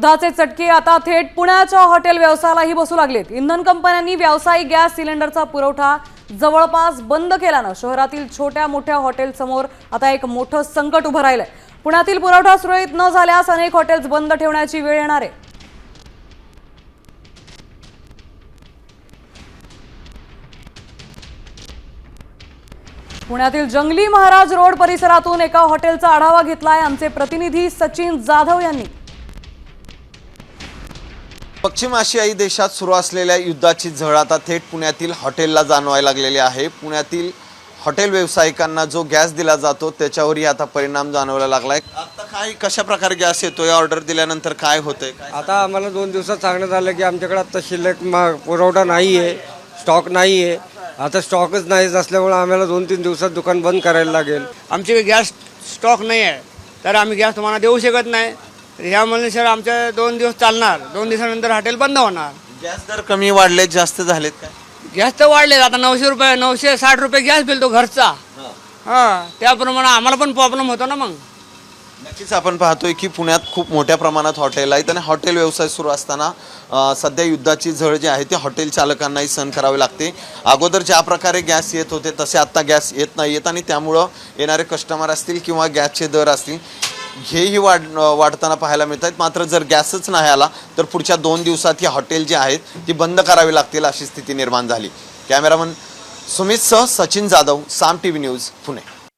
युद्धाचे चटके आता थेट पुण्याच्या हॉटेल व्यवसायालाही बसू लागलेत। इंधन कंपन्यांनी व्यावसायिक गॅस सिलेंडरचा पुरवठा जवळपास बंद केल्यानं शहरातील छोट्या मोठ्या हॉटेलसमोर आता एक मोठं संकट उभं राहिलंय। पुण्यातील पुरवठा सुरळीत न झाल्यास अनेक हॉटेल्स बंद ठेवण्याची वेळ येणार आहे। पुण्यातील जंगली महाराज रोड परिसरातून एका हॉटेलचा आढावा घेतलाय आमचे प्रतिनिधी सचिन जाधव यांनी। पश्चिम आशियाई देशात सुरू असलेल्या युद्धाची झळ आता थेट पुण्यातील हॉटेलला जाणवायला लागलेली आहे। पुण्यातील हॉटेल व्यावसायिकांना जो गॅस दिला जातो त्याच्यावरही आता परिणाम जाणवायला लागलाय। आता काय कशा प्रकारे गॅस येतोय, ऑर्डर दिल्यानंतर काय होतंय? आता आम्हाला 2 दिवसात सांगण्यात आलं की आमच्याकडे आता शिल्लक पुरवठा नाही आहे, स्टॉक नाही आहे। आता स्टॉकच नाहीच असल्यामुळे आम्हाला 2-3 दिवसात दुकान बंद करायला लागेल। आमचे गॅस स्टॉक नाही आहे तर आम्ही गॅस तुम्हाला देऊ शकत नाही। ह्यामुळे सर आमच्या 2 दिवस चालणार, 2 दिवसानंतर हॉटेल बंद होणार। गॅस दर कमी वाढलेत, जास्त झालेत काय? गॅस तर वाढले, आता 900 रुपये 960 रुपये गॅस बिल तो घरचा। हां, त्याप्रमाणे आम्हाला पण प्रॉब्लेम होतो ना। मग नक्कीच आपण पाहतोय की पुण्यात खूप मोठ्या प्रमाणात हॉटेल आहेत आणि हॉटेल व्यवसाय सुरू असताना सध्या युद्धाची झळ जी आहे ती हॉटेल चालकांनाही सहन करावी लागते। अगोदर ज्या प्रकारे गॅस येत होते तसे आता गॅस येत नाहीयेत आणि त्यामुळं येणारे कस्टमर असतील किंवा गॅसचे दर असतील हेही वाढताना पाहायला मिळत आहेत। मात्र जर गॅसच नाही आला तर पुढच्या 2 दिवसात ही हॉटेल जी आहेत ती बंद करावी लागतील अशी स्थिती निर्माण झाली। कॅमेरामन सुमितसह सचिन जाधव, साम टीव्ही न्यूज, पुणे।